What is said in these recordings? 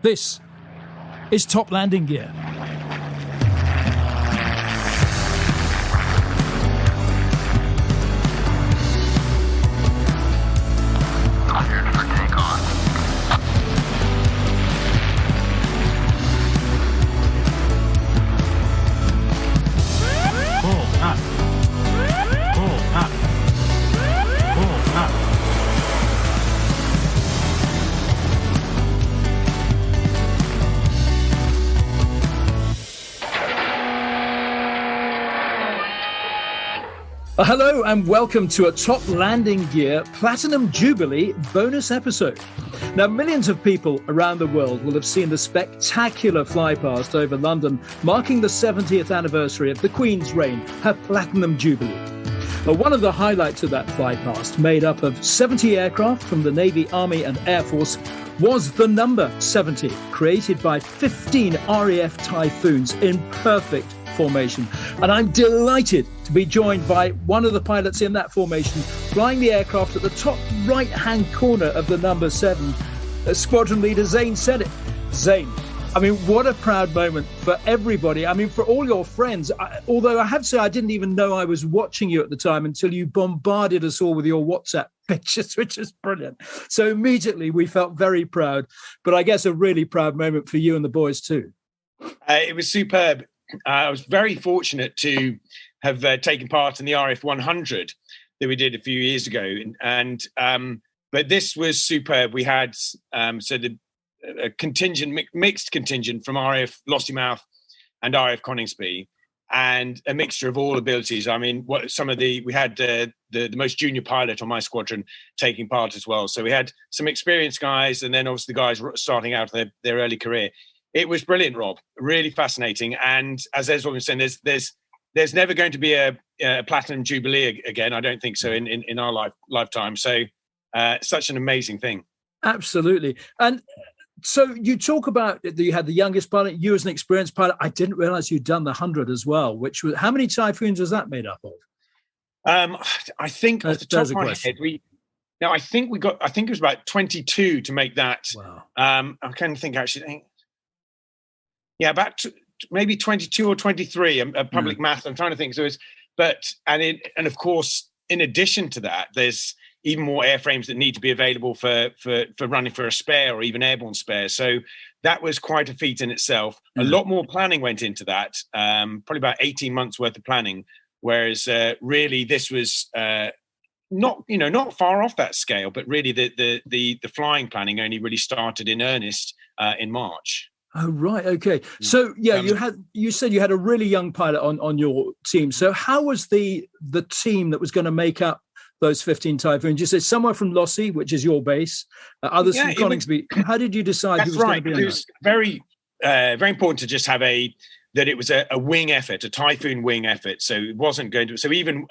This is Top Landing Gear. Cleared for takeoff. Pull up. Pull up. Pull up. Hello and welcome to a Top Landing Gear Platinum Jubilee bonus episode. Now, millions of people around the world will have seen the spectacular flypast over London, marking the 70th anniversary of the Queen's reign, her Platinum Jubilee. One of the highlights of that flypast, made up of 70 aircraft from the Navy, Army and Air Force, was the number 70, created by 15 RAF Typhoons in perfect formation. And I'm delighted to be joined by one of the pilots in that formation, flying the aircraft at the top right-hand corner of the number 7, Sqn Ldr Zane Sennett. Zane, I mean, what a proud moment for everybody. I mean, for all your friends. Although I have to say, I didn't even know I was watching you at the time until you bombarded us all with your WhatsApp pictures, which is brilliant. So immediately we felt very proud, but I guess a really proud moment for you and the boys too. It was superb. I was very fortunate to have taken part in the RF 100 that we did a few years ago, but this was superb. We had a contingent, mixed contingent from RF Lossiemouth and RF Coningsby, and a mixture of all abilities. I mean, we had the most junior pilot on my squadron taking part as well. So we had some experienced guys, and then obviously the guys starting out their early career. It was brilliant, Rob. Really fascinating. And as Ezra was saying, there's never going to be a Platinum Jubilee again. I don't think so in our lifetime. So such an amazing thing. Absolutely. And so you talk about that you had the youngest pilot, you as an experienced pilot. I didn't realize you'd done the 100 as well, which was, how many Typhoons was that made up of? I think off the top of my head, I think it was about 22 to make that. Wow. I can't think actually. Yeah, about maybe 22 or 23. Public math. I'm trying to think. So and of course, in addition to that, there's even more airframes that need to be available for running for a spare or even airborne spare. So that was quite a feat in itself. Mm-hmm. A lot more planning went into that. Probably about 18 months worth of planning. Whereas really, this was not far off that scale. But really, the flying planning only really started in earnest in March. Oh, right. Okay. So, yeah, you said you had a really young pilot on your team. So how was the team that was going to make up those 15 Typhoons? You said somewhere from Lossie, which is your base, others from Coningsby. How did you decide who was going to be on that? It was very, very important to just have that it was a wing effort, a Typhoon wing effort. So it wasn't going to. So even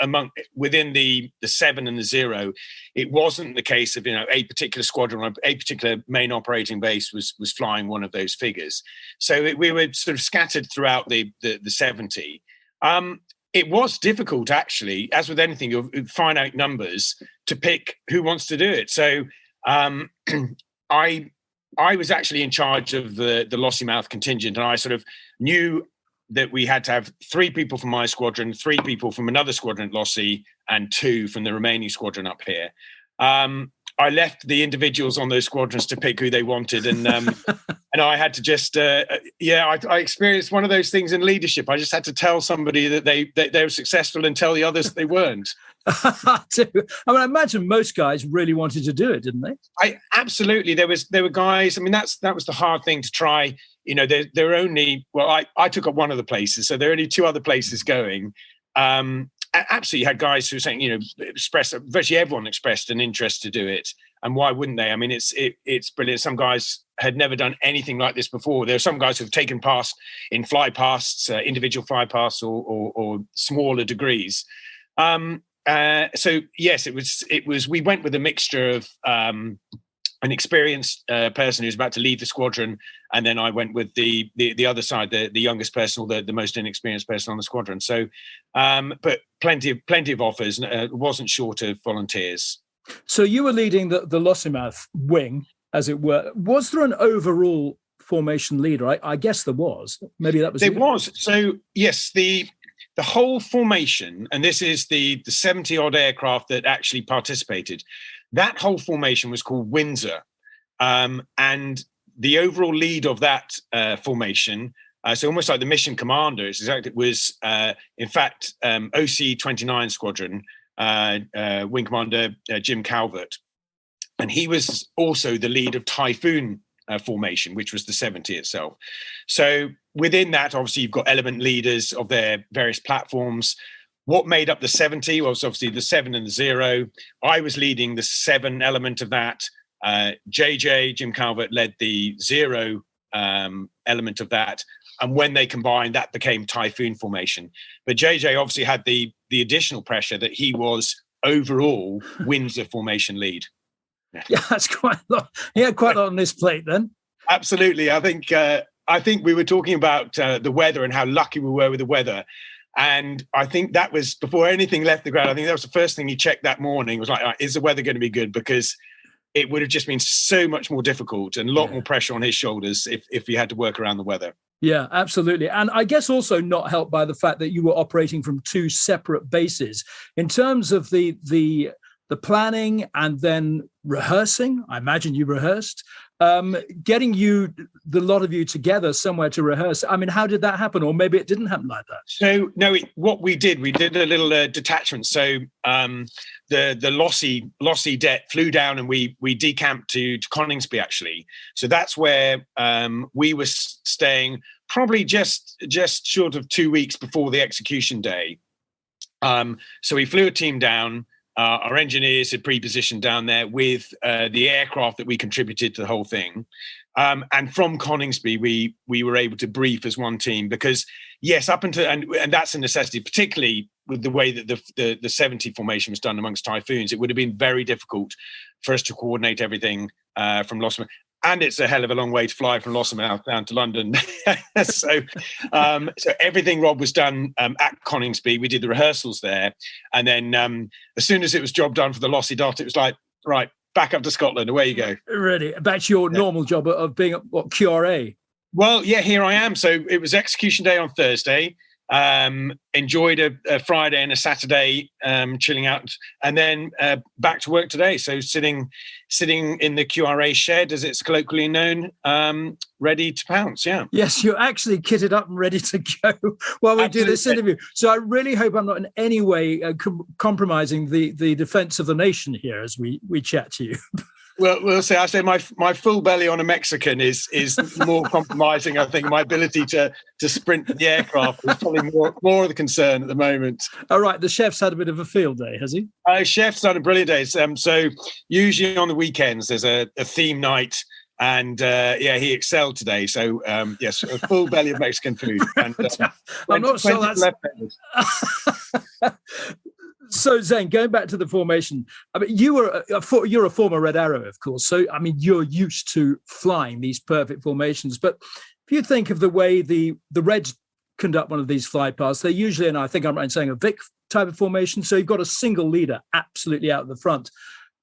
within the 7 and the 0, it wasn't the case of a particular squadron or a particular main operating base was flying one of those figures. So we were sort of scattered throughout the 70. It was difficult actually, as with anything, you'll finite numbers to pick who wants to do it. So I was actually in charge of the Lossiemouth contingent, and I sort of knew that we had to have 3 people from my squadron, 3 people from another squadron at Lossie, and 2 from the remaining squadron up here. I left the individuals on those squadrons to pick who they wanted, and and I had to just I experienced one of those things in leadership. I just had to tell somebody that they were successful and tell the others they weren't. I mean, I imagine most guys really wanted to do it, didn't they? Absolutely. There were guys. I mean, that was the hard thing to try. There were only, I took up one of the places, so there are only 2 other places going. Absolutely had guys who were saying, virtually everyone expressed an interest to do it. And why wouldn't they? I mean, it's brilliant. Some guys had never done anything like this before. There are some guys who've taken part in flypasts, individual flypasts or smaller degrees. So yes, it was, we went with a mixture of, an experienced person who's about to leave the squadron, and then I went with the other side, the youngest person or the most inexperienced person on the squadron. So, but plenty of offers. Wasn't short of volunteers. So you were leading the Lossiemouth wing, as it were. Was there an overall formation leader? I guess there was. Maybe that was. There was. So yes, the whole formation, and this is the 70 odd aircraft that actually participated. That whole formation was called Windsor, and the overall lead of that formation. So almost like the mission commander, it was in fact OC 29 Squadron Wing Commander Jim Calvert, and he was also the lead of Typhoon formation, which was the 70 itself. So within that, obviously, you've got element leaders of their various platforms. What made up the 70 was obviously the 7 and the 0. I was leading the 7 element of that. Jim Calvert, led the 0 element of that. And when they combined, that became Typhoon formation. But JJ obviously had the additional pressure that he was overall Windsor formation lead. Yeah, that's quite a lot. He had quite a lot on this plate then. Absolutely. I think we were talking about the weather and how lucky we were with the weather. And I think that was before anything left the ground. I think that was the first thing he checked that morning, was like, is the weather going to be good? Because it would have just been so much more difficult and a lot more pressure on his shoulders if he had to work around the weather. Yeah, absolutely. And I guess also not helped by the fact that you were operating from 2 separate bases. In terms of the planning and then rehearsing, I imagine you rehearsed, getting the lot of you together somewhere to rehearse. I mean, how did that happen? Or maybe it didn't happen like that. So, no, what we did a little detachment. So the Lossy Det flew down and we decamped to Coningsby, actually. So that's where we were staying, probably just short of 2 weeks before the execution day. So we flew a team down. Our engineers had pre-positioned down there with the aircraft that we contributed to the whole thing. And from Coningsby, we were able to brief as one team because, yes, up until, and that's a necessity, particularly with the way that the 70 formation was done amongst Typhoons, it would have been very difficult for us to coordinate everything from Lossomouth. And it's a hell of a long way to fly from Lossomouth down to London. So everything, Rob, was done at Coningsby. We did the rehearsals there. And then as soon as it was job done for the Lossy Dot, it was like, right, back up to Scotland. Away you go. Really? Back to your normal job of being at QRA? Well, yeah, here I am. So it was execution day on Thursday. Enjoyed a Friday and a Saturday chilling out, and then back to work today. So sitting in the QRA shed, as it's colloquially known, ready to pounce. Yeah. Yes, you're actually kitted up and ready to go while we do this interview. So I really hope I'm not in any way compromising the defence of the nation here as we chat to you. Well, we'll see. I say my full belly on a Mexican is more compromising. I think my ability to sprint the aircraft is probably more of the concern at the moment. All right, the chef's had a bit of a field day, has he? Chef's had a brilliant day. So usually on the weekends there's a theme night, and he excelled today. So yes, a full belly of Mexican food. And, I'm not sure that's. So, Zane, going back to the formation, I mean, you're a former Red Arrow, of course. So, I mean, you're used to flying these perfect formations. But if you think of the way the Reds conduct one of these flypasts, they're usually, and I think I'm right in saying, a Vic type of formation. So you've got a single leader absolutely out the front.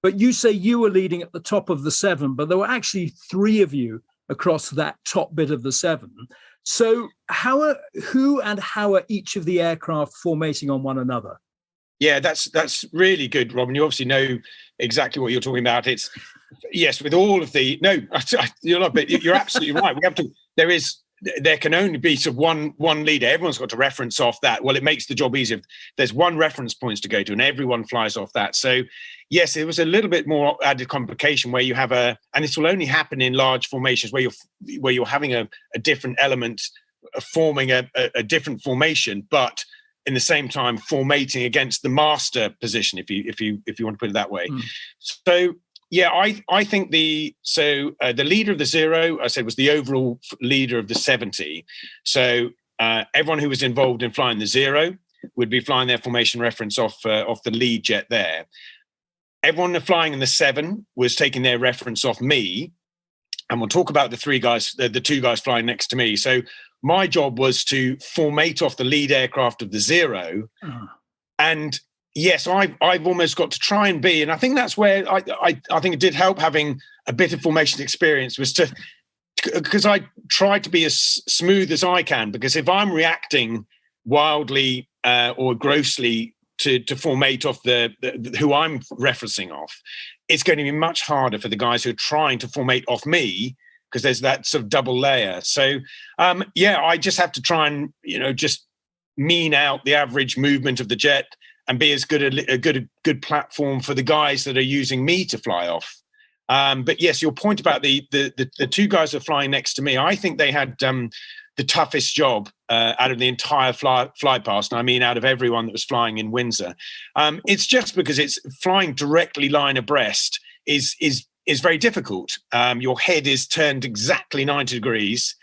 But you say you were leading at the top of the 7, but there were actually 3 of you across that top bit of the 7. So who and how are each of the aircraft formating on one another? Yeah, that's really good, Robin. You obviously know exactly what you're talking about. It's yes, with all of the you're not, but you're absolutely right. We have to. There can only be sort of one leader. Everyone's got to reference off that. Well, it makes the job easier. There's one reference points to go to, and everyone flies off that. So yes, it was a little bit more added complication where you have and this will only happen in large formations where you're having a different element forming a different formation, but in the same time formating against the master position, if you want to put it that way. So yeah, I think the leader of the 0, I said, was the overall leader of the 70. So everyone who was involved in flying the 0 would be flying their formation reference off the lead jet there. Everyone flying in the 7 was taking their reference off me, and we'll talk about the 2 guys flying next to me. So my job was to formate off the lead aircraft of the 0. And yes, I've almost got to try and be, and I think that's where I think it did help having a bit of formation experience, was to because I try to be as smooth as I can, because if I'm reacting wildly or grossly to formate off the who I'm referencing off, it's going to be much harder for the guys who are trying to formate off me, because there's that sort of double layer. So I just have to try and just mean out the average movement of the jet and be as good a good platform for the guys that are using me to fly off. But yes, your point about the two guys that are flying next to me, I think they had the toughest job out of the entire fly past. And I mean, out of everyone that was flying in Windsor. It's just because it's flying directly line abreast is very difficult. Your head is turned exactly 90 degrees.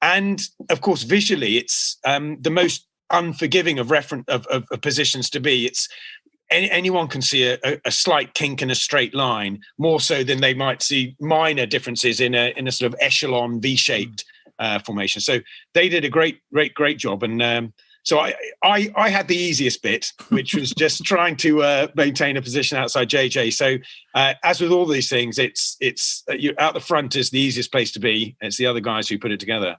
And of course, visually, it's the most unforgiving of positions to be. It's anyone can see a slight kink in a straight line, more so than they might see minor differences in a sort of echelon V-shaped formation. So they did a great job. And so I had the easiest bit, which was just trying to maintain a position outside JJ. So as with all these things, it's you out the front is the easiest place to be. It's the other guys who put it together.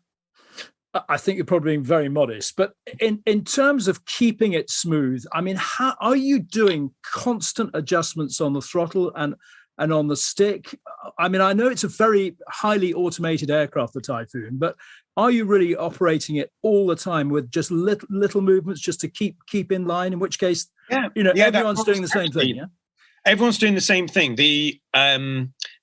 I think you're probably being very modest, but in terms of keeping it smooth, I mean, how are you doing constant adjustments on the throttle and on the stick? I mean, I know it's a very highly automated aircraft, the Typhoon, but are you really operating it all the time with just little movements just to keep in line? In which case, everyone's doing the same thing. Yeah, everyone's doing the same thing. The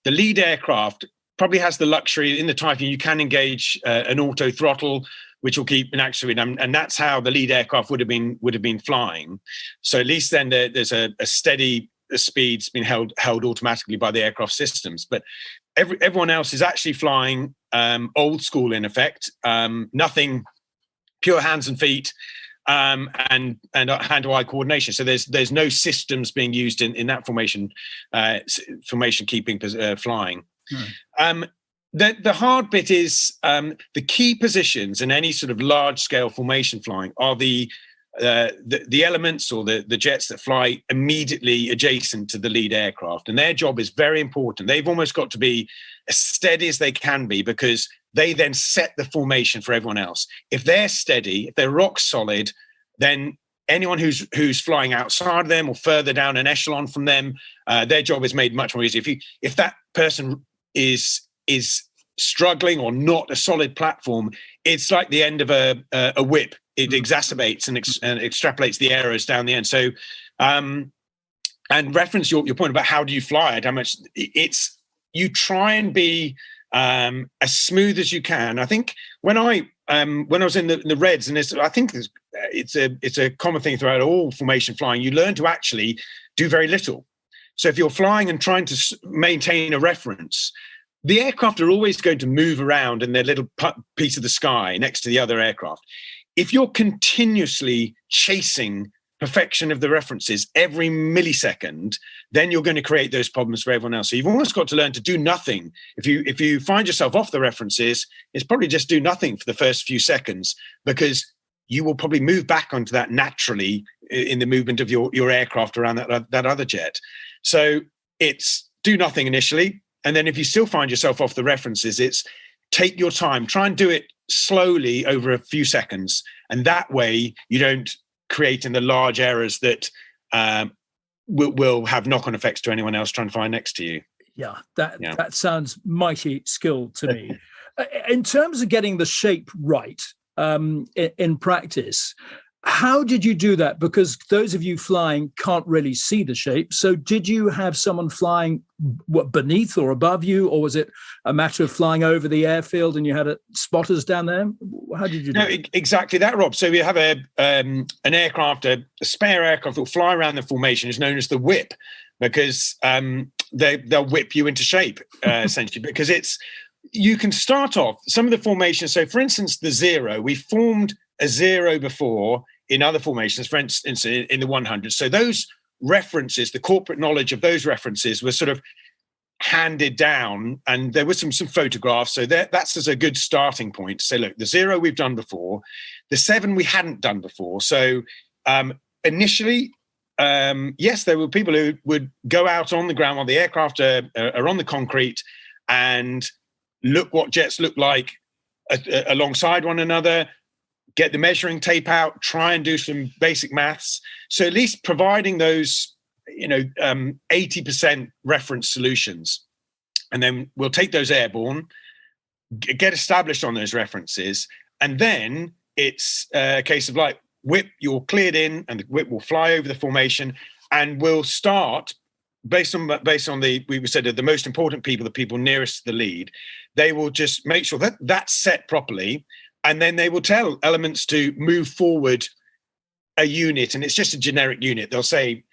lead aircraft probably has the luxury in the Typhoon. You can engage an auto throttle, which will keep an actually, and that's how the lead aircraft would have been flying. So at least then there's a steady speed's been held automatically by the aircraft systems. But everyone else is actually flying old school in effect. Nothing, pure hands and feet. And hand-to-eye coordination. So there's no systems being used in that formation keeping flying. The hard bit is the key positions in any sort of large-scale formation flying are the elements or the jets that fly immediately adjacent to the lead aircraft, and their job is very important. They've almost got to be as steady as they can be, because they then set the formation for everyone else. If they're steady, if they're rock solid, then anyone who's flying outside of them or further down an echelon from them, their job is made much more easy. If that person is struggling or not a solid platform, it's like the end of a whip. It exacerbates and extrapolates the errors down the end. So, and reference your point about how do you fly it? How much you try and be as smooth as you can. I think when I was in the Reds, and I think it's a common thing throughout all formation flying, you learn to actually do very little. So if you're flying and trying to maintain a reference, the aircraft are always going to move around in their little piece of the sky next to the other aircraft. If you're continuously chasing perfection of the references every millisecond, then you're going to create those problems for everyone else. So you've almost got to learn to do nothing. If you find yourself off the references, it's probably just do nothing for the first few seconds, because you will probably move back onto that naturally in the movement of your aircraft around that other jet. So it's do nothing initially. And then if you still find yourself off the references, it's take your time, try and do it slowly over a few seconds. And that way you don't create in the large errors that will have knock-on effects to anyone else trying to fly next to you. Yeah, that sounds mighty skilled to me. In terms of getting the shape right in practice, how did you do that? Because those of you flying can't really see the shape. So did you have someone flying beneath or above you, or was it a matter of flying over the airfield and you had spotters down there? How did you do it? Exactly that, Rob. So we have an aircraft, a spare aircraft that will fly around the formation, is known as the whip, because they'll whip you into shape, essentially, because you can start off some of the formations. So for instance, the zero, we formed a zero before in other formations, for instance, in the 100. So those references, the corporate knowledge of those references was sort of handed down, and there were some photographs. So that's as a good starting point to say, look, the zero we've done before, the seven we hadn't done before. So initially, yes, there were people who would go out on the ground while the aircraft are on the concrete and look what jets look like alongside one another, get the measuring tape out, try and do some basic maths. So at least providing those, 80% reference solutions. And then we'll take those airborne, get established on those references. And then it's a case of like, whip, you're cleared in, and the whip will fly over the formation, and we'll start based on we said the most important people, the people nearest to the lead. They will just make sure that that's set properly, and then they will tell elements to move forward a unit, and it's just a generic unit. They'll say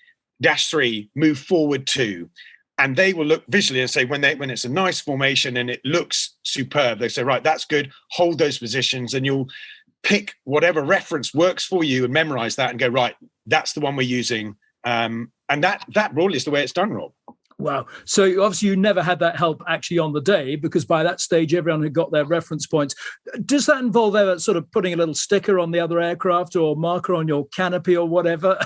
-3, move forward 2, and they will look visually and say when it's a nice formation and it looks superb, they say, right, that's good, hold those positions, and you'll pick whatever reference works for you and memorize that and go, right, that's the one we're using. And that broadly is the way it's done, Rob. Wow. So obviously you never had that help actually on the day, because by that stage, everyone had got their reference points. Does that involve ever sort of putting a little sticker on the other aircraft or marker on your canopy or whatever?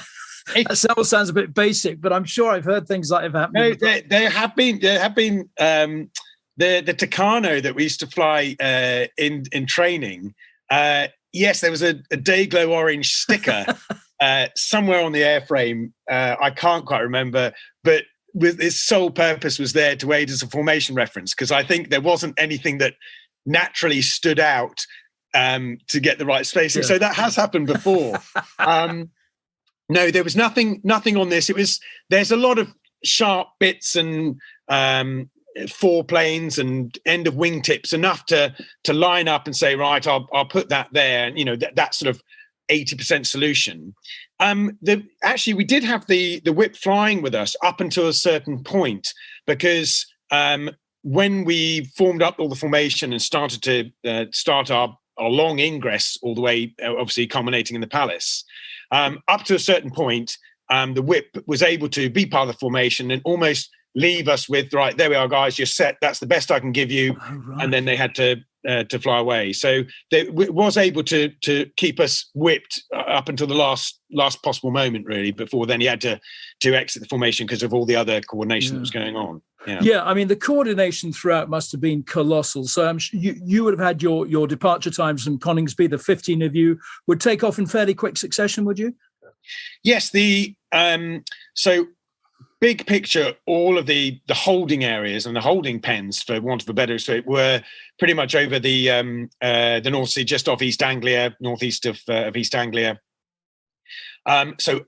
That all sounds a bit basic, but I'm sure I've heard things like that happen. No, there have been the Tucano that we used to fly in training. Yes, there was a Dayglow orange sticker somewhere on the airframe. I can't quite remember, but with its sole purpose was there to aid as a formation reference, because I think there wasn't anything that naturally stood out to get the right spacing. Yeah. So that has happened before. No, there was nothing on this. There's a lot of sharp bits and foreplanes and end of wingtips, enough to line up and say, right, I'll put that there. That sort of 80% solution. Actually, we did have the whip flying with us up until a certain point, because when we formed up all the formation and started to start our long ingress all the way, obviously culminating in the palace, up to a certain point, the whip was able to be part of the formation and almost leave us with, right, there we are, guys, you're set. That's the best I can give you. Oh, right. And then they had to fly away. So it was able to keep us whipped up until the last possible moment, really, before then he had to exit the formation because of all the other coordination that was going on. Yeah, I mean, the coordination throughout must have been colossal. So I'm sure you would have had your departure times from Coningsby. The 15 of you would take off in fairly quick succession, would you? Yes. So big picture, all of the holding areas and the holding pens, for want of a better say, were pretty much over the North Sea, just off East Anglia, northeast of East Anglia. So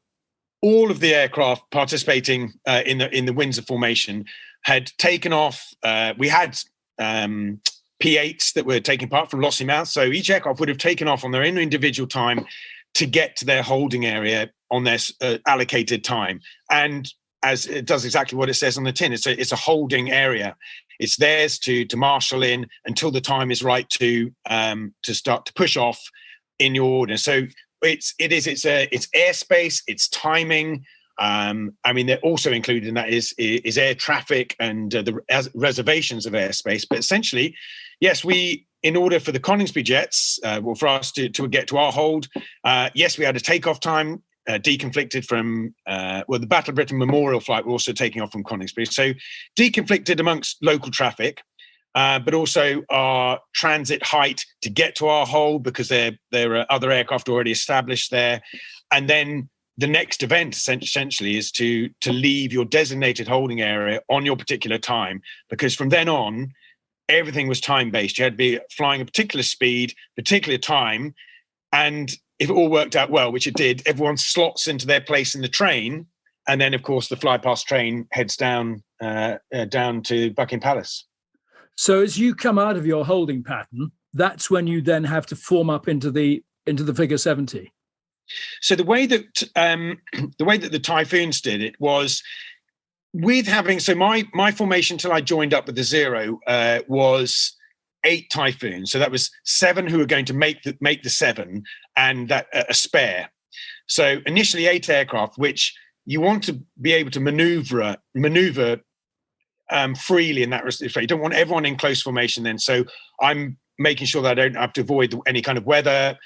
all of the aircraft participating in the Windsor formation had taken off. We had P8s that were taking part from Lossiemouth. So each aircraft would have taken off on their own individual time to get to their holding area on their allocated time. And as it does exactly what it says on the tin, it's a holding area. It's theirs to marshal in until the time is right to start to push off in your order. So it's airspace, it's timing. I mean, they're also included in that is air traffic and the reservations of airspace. But essentially, yes, in order for the Coningsby jets, for us to get to our hold, yes, we had a takeoff time deconflicted from the Battle of Britain Memorial flight. We're also taking off from Coningsby, so deconflicted amongst local traffic, but also our transit height to get to our hold, because there are other aircraft already established there. And then the next event essentially is to leave your designated holding area on your particular time, because from then on, everything was time-based. You had to be flying a particular speed, particular time, and if it all worked out well, which it did, everyone slots into their place in the train, and then, of course, the flypast train heads down to Buckingham Palace. So as you come out of your holding pattern, that's when you then have to form up into the figure 70. So the way that the Typhoons did it was with having, so my formation till I joined up with the Zero was 8 Typhoons. So that was 7 who were going to make the 7 and that a spare. So initially 8 aircraft, which you want to be able to maneuver freely in that respect. You don't want everyone in close formation then. So I'm making sure that I don't have to avoid any kind of weather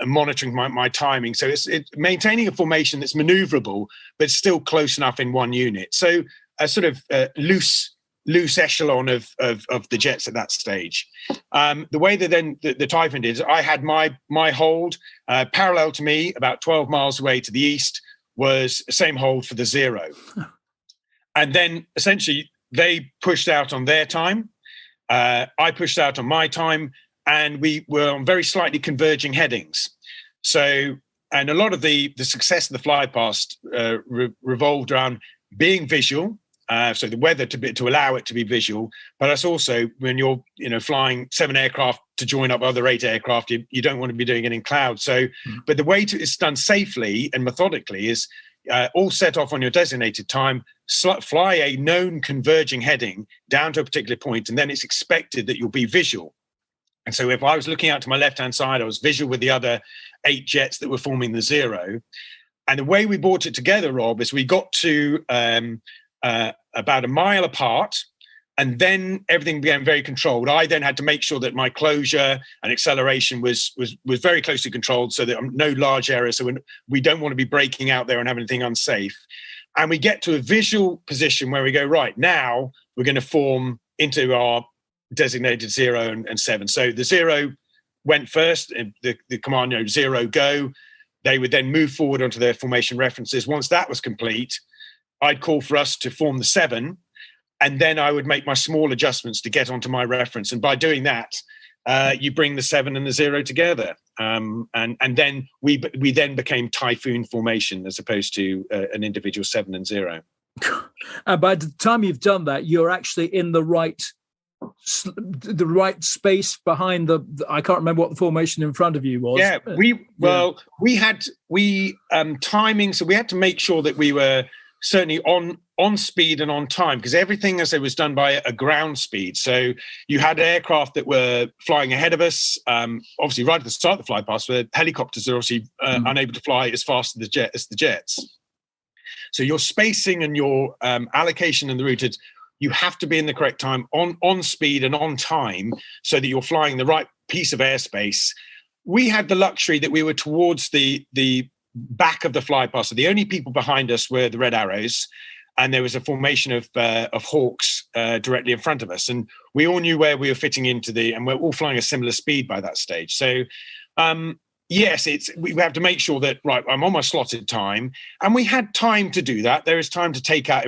and monitoring my timing. So it's maintaining a formation that's maneuverable, but still close enough in one unit. So a sort of loose loose echelon of the jets at that stage. The way that then the Typhoon did, I had my hold parallel to me, about 12 miles away to the east, was the same hold for the Zero. And then essentially they pushed out on their time. I pushed out on my time, and we were on very slightly converging headings. So, and a lot of the success of the fly past revolved around being visual. So the weather to allow it to be visual, but that's also when you're flying 7 aircraft to join up other 8 aircraft, you don't want to be doing it in cloud. So, but the way it's done safely and methodically is all set off on your designated time, fly a known converging heading down to a particular point, and then it's expected that you'll be visual. And so if I was looking out to my left-hand side, I was visual with the other 8 jets that were forming the Zero. And the way we brought it together, Rob, is we got to about a mile apart, and then everything became very controlled. I then had to make sure that my closure and acceleration was very closely controlled, so that no large errors. So we don't want to be breaking out there and have anything unsafe. And we get to a visual position where we go, right, now we're going to form into our designated 0 and 7. So the 0 went first, the command, Zero, go. They would then move forward onto their formation references. Once that was complete, I'd call for us to form the 7, and then I would make my small adjustments to get onto my reference. And by doing that, you bring the 7 and the 0 together. And then we then became Typhoon formation as opposed to an individual 7 and 0. And by the time you've done that, you're actually in the right space behind I can't remember what the formation in front of you was. Yeah, we had timing, so we had to make sure that we were certainly on speed and on time, because everything, as it was done by a ground speed. So you had aircraft that were flying ahead of us, obviously right at the start of the fly past, where helicopters are obviously unable to fly as fast as the jets. So your spacing and your allocation and the route, you have to be in the correct time, on speed and on time, so that you're flying the right piece of airspace. We had the luxury that we were towards the back of the fly past. So the only people behind us were the red arrows, and there was a formation of hawks directly in front of us. And we all knew where we were fitting into and we're all flying a similar speed by that stage. So yes, we have to make sure that, right, I'm on my slotted time, and we had time to do that. There is time to take out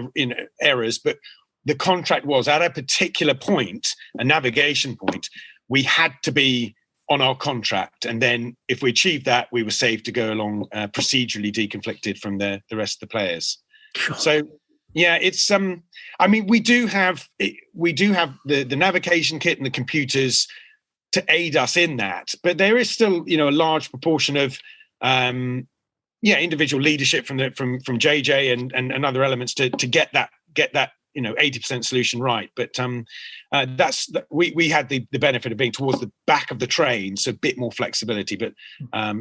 errors, but the contract was at a particular point, a navigation point, we had to be on our contract. And then if we achieved that, we were safe to go along procedurally deconflicted from the rest of the players. So yeah, it's I mean, we do have the navigation kit and the computers to aid us in that, but there is still a large proportion of individual leadership from JJ and other elements to get that 80% solution right. But we had the benefit of being towards the back of the train, so a bit more flexibility. But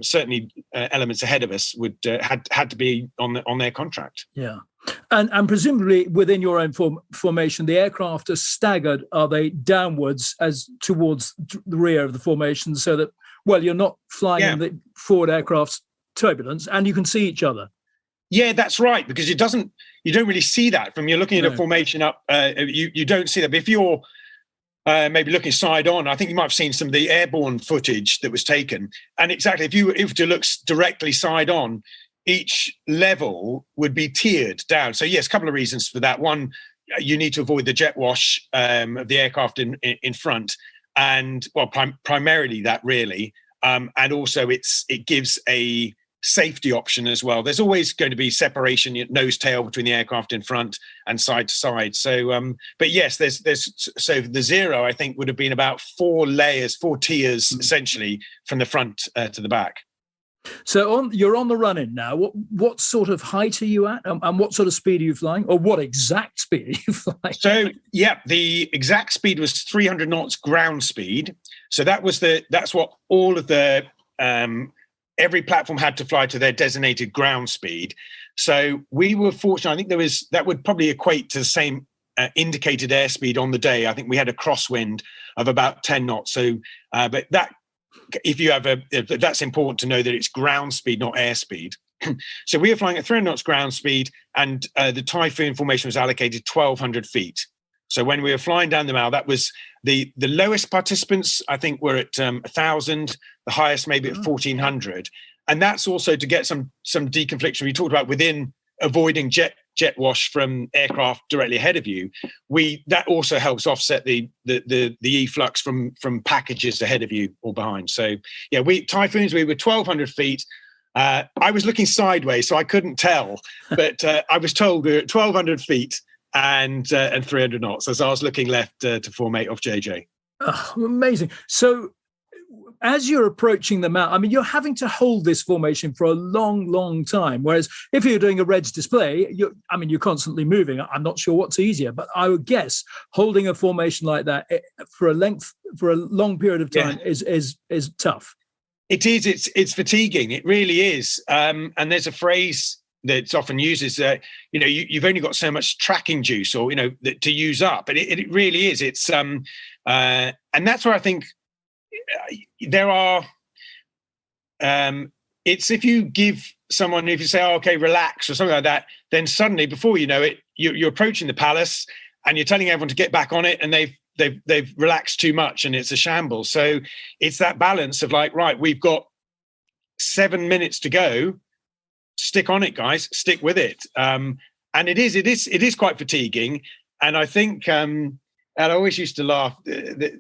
certainly elements ahead of us would had to be on their contract. Yeah, and presumably within your own formation, the aircraft are staggered. Are they downwards as towards the rear of the formation, so that you're not flying in the forward aircraft's turbulence, and you can see each other? Yeah, that's right, because you don't really see that from you're looking at a formation up. You don't see that. But if you're maybe looking side on, I think you might have seen some of the airborne footage that was taken. And exactly, if you to look directly side on, each level would be tiered down. So yes, a couple of reasons for that. One, you need to avoid the jet wash of the aircraft in front, and primarily that really, and also it gives a safety option as well. There's always going to be separation, nose tail, between the aircraft in front and side to side. So, but yes, there's so the 0, I think, would have been about 4 tiers essentially from the front to the back. So you're on the run-in now. What sort of height are you at, and what sort of speed are you flying, or what exact speed are you flying? So yeah, the exact speed was 300 knots ground speed. So that's what all of the every platform had to fly to their designated ground speed. So we were fortunate. I think that would probably equate to the same indicated airspeed on the day. I think we had a crosswind of about 10 knots. So, but that, that's important to know that it's ground speed, not airspeed. So we were flying at 300 knots ground speed, and the Typhoon formation was allocated 1,200 feet. So when we were flying down the Mall, that was the lowest participants, I think, were at 1,000, the highest maybe at 1,400. And that's also to get some deconfliction. We talked about within avoiding jet wash from aircraft directly ahead of you. That also helps offset the efflux from packages ahead of you or behind. So yeah, Typhoons, we were 1,200 feet. I was looking sideways, so I couldn't tell, but I was told we were at 1,200 feet and 300 knots as I was looking left to formate off JJ. Oh, amazing. So as you're approaching the Mall, I mean, you're having to hold this formation for a long, long time. Whereas if you're doing a reds display, you're constantly moving. I'm not sure what's easier, but I would guess holding a formation like that for a long period of time is tough. It is. It's fatiguing. It really is. And there's a phrase that's often used is that, you've only got so much tracking juice or, to use up. And it really is. It's and that's where I think there are it's if you give someone, if you say, oh, okay, relax or something like that, then suddenly before you know it, you're approaching the palace and you're telling everyone to get back on it and they've relaxed too much and it's a shambles. So it's that balance of like, right, we've got 7 minutes to go, stick on it, guys, stick with it. And it is quite fatiguing. And I think and I always used to laugh.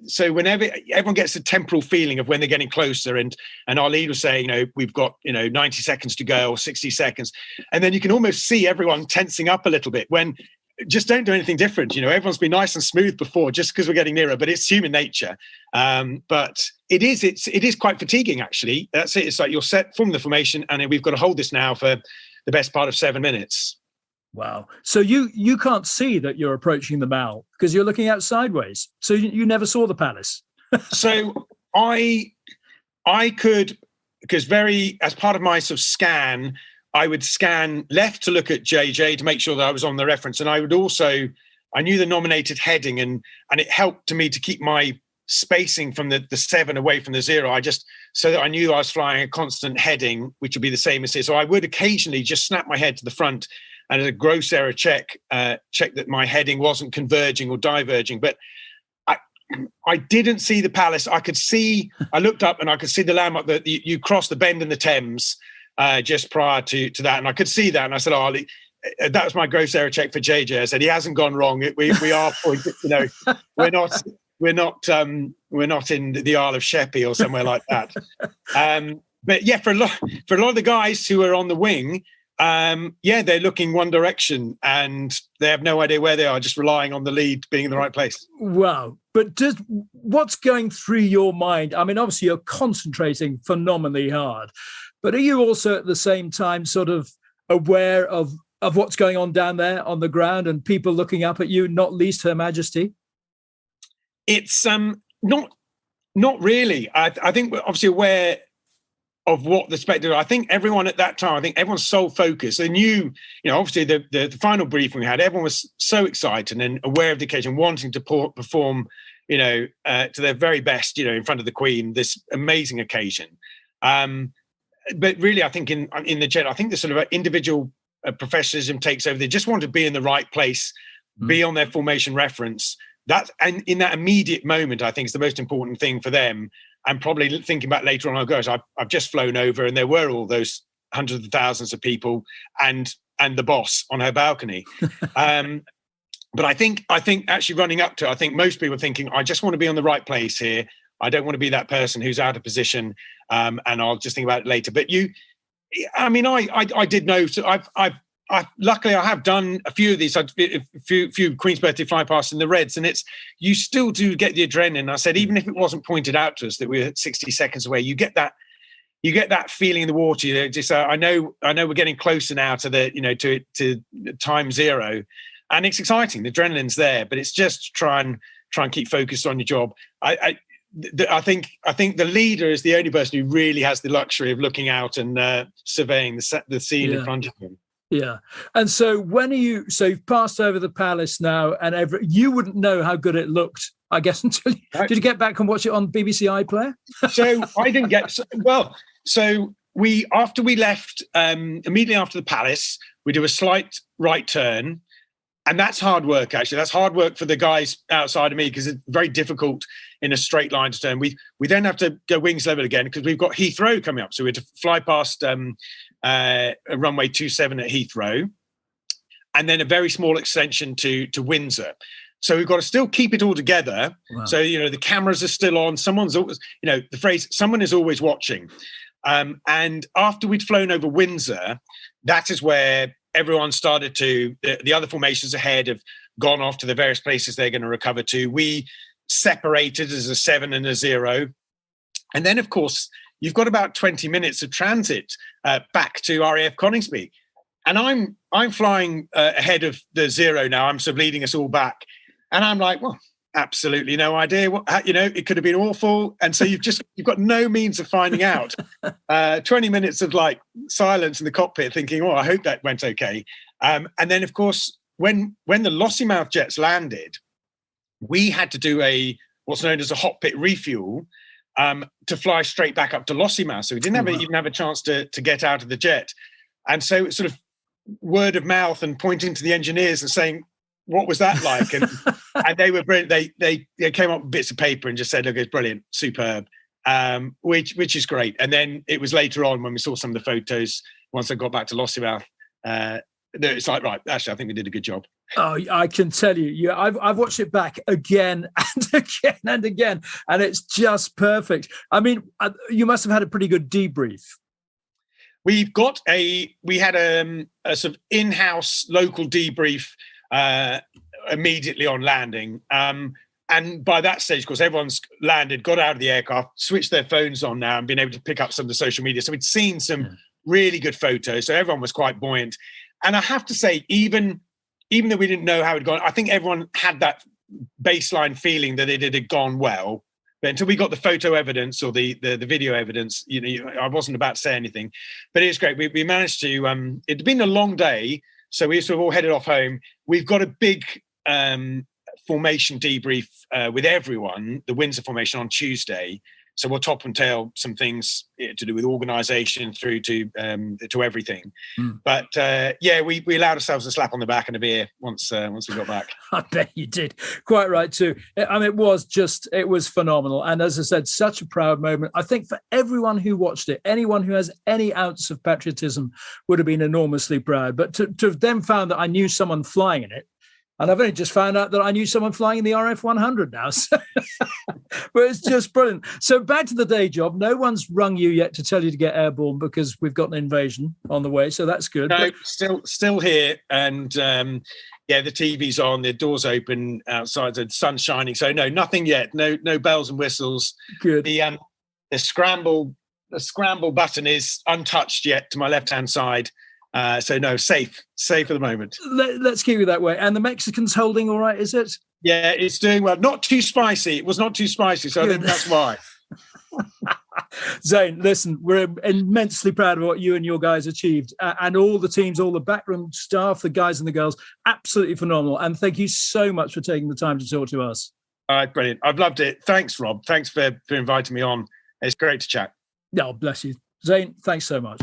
So whenever everyone gets a temporal feeling of when they're getting closer, and our lead was saying, we've got 90 seconds to go or 60 seconds, and then you can almost see everyone tensing up a little bit. When just don't do anything different. Everyone's been nice and smooth before, just because we're getting nearer. But it's human nature. But it is quite fatiguing actually. That's it. It's like you're set from the formation, and we've got to hold this now for the best part of 7 minutes. Wow. So you can't see that you're approaching the Mall because you're looking out sideways. So you never saw the palace. So I could, because as part of my sort of scan, I would scan left to look at JJ to make sure that I was on the reference. And I knew the nominated heading and it helped to me to keep my spacing from the 7 away from the 0. So that I knew I was flying a constant heading, which would be the same as here. So I would occasionally just snap my head to the front and as a gross error check that my heading wasn't converging or diverging. But I didn't see the palace. I looked up and I could see the landmark that you crossed the bend in the Thames just prior to that. And I could see that. And I said, that was my gross error check for JJ. I said, he hasn't gone wrong. We are, we're not in the Isle of Sheppey or somewhere like that. But yeah, for a lot of the guys who are on the wing, they're looking one direction and they have no idea where they are, just relying on the lead being in the right place. Wow. But what's going through your mind? I mean, obviously you're concentrating phenomenally hard, but are you also at the same time sort of aware of what's going on down there on the ground and people looking up at you, not least Her Majesty? It's not really. I think we're obviously aware of what the spectator. I think everyone at that time, everyone's sole focus. They knew, obviously the final briefing we had, everyone was so excited and aware of the occasion, wanting to perform, to their very best, in front of the Queen, this amazing occasion. But really, I think in the jet, I think the sort of individual professionalism takes over. They just want to be in the right place, be on their formation reference. And in that immediate moment, I think is the most important thing for them. And probably thinking back later on, oh gosh, I've just flown over and there were all those hundreds of thousands of people and the boss on her balcony. But I think actually running up to it, I think most people are thinking, I just want to be on the right place here. I don't want to be that person who's out of position, and I'll just think about it later. But I did know. So luckily I have done a few of these, a few Queen's Birthday flypasts in the reds, and you still do get the adrenaline. I said, even if it wasn't pointed out to us that we're 60 seconds away, you get that feeling in the water. Just I know we're getting closer now to the to time 0, and it's exciting. The adrenaline's there, but it's just try and keep focused on your job. I think the leader is the only person who really has the luxury of looking out and surveying the scene in front of him. Yeah. And so you've passed over the palace now, and you wouldn't know how good it looked, I guess, until did you get back and watch it on BBC iPlayer? So I didn't get, so after we left, immediately after the palace, we do a slight right turn. And that's hard work, actually. That's hard work for the guys outside of me, because it's very difficult in a straight line to turn. We then have to go wings level again because we've got Heathrow coming up. So we had to fly past runway 27 at Heathrow, and then a very small extension to Windsor. So we've got to still keep it all together. Wow. So, the cameras are still on. Someone's always, the phrase, someone is always watching. And after we'd flown over Windsor, that is where everyone started to, the other formations ahead have gone off to the various places they're going to recover to. We separated as a 7 and a 0. And then, of course, you've got about 20 minutes of transit back to RAF Coningsby. And I'm flying ahead of the 0 now. I'm sort of leading us all back. And I'm like, well, absolutely no idea. It could have been awful. And so you've got no means of finding out. 20 minutes of like silence in the cockpit thinking, oh, I hope that went okay. And then, of course, when the Lossiemouth jets landed, we had to do what's known as a hot pit refuel to fly straight back up to Lossiemouth. So we didn't even have a chance to get out of the jet. And so it's sort of word of mouth and pointing to the engineers and saying, what was that like? And they were brilliant. They came up with bits of paper and just said, look, it's brilliant, superb, which is great. And then it was later on when we saw some of the photos, once I got back to Lossiemouth, it's like, right, actually, I think we did a good job. Oh, I can tell you, I've watched it back again and again and again, and it's just perfect. I mean, you must have had a pretty good debrief. We had a sort of in-house local debrief immediately on landing. And by that stage, of course, everyone's landed, got out of the aircraft, switched their phones on now and been able to pick up some of the social media. So we'd seen some really good photos. So everyone was quite buoyant. And I have to say, even though we didn't know how it had gone, I think everyone had that baseline feeling that it had gone well. But until we got the photo evidence or the video evidence, I wasn't about to say anything. But it was great. We managed to, it'd been a long day, so we sort of all headed off home. We've got a big formation debrief with everyone, the Windsor formation, on Tuesday. So we'll top and tail some things to do with organisation through to everything. But we allowed ourselves a slap on the back and a beer once we got back. I bet you did. Quite right too. I mean, it was phenomenal. And as I said, such a proud moment. I think for everyone who watched it, anyone who has any ounce of patriotism would have been enormously proud. But to have then found that I knew someone flying in it, and I've only just found out that I knew someone flying in the RF 100 now. So, but it's just brilliant. So back to the day job. No one's rung you yet to tell you to get airborne because we've got an invasion on the way. So that's good. No, still here. And the TV's on, the door's open outside, the sun's shining. So no, nothing yet. No bells and whistles. Good. The scramble button is untouched yet to my left-hand side. So no, safe at the moment. Let's keep it that way. And the Mexicans holding all right, is it? Yeah, it's doing well. Not too spicy. It was not too spicy, so good. I think that's why. Zane, listen, we're immensely proud of what you and your guys achieved, and all the teams, all the backroom staff, the guys and the girls, absolutely phenomenal. And thank you so much for taking the time to talk to us. All right, brilliant. I've loved it. Thanks, Rob. Thanks for inviting me on. It's great to chat. Oh, bless you. Zane, thanks so much.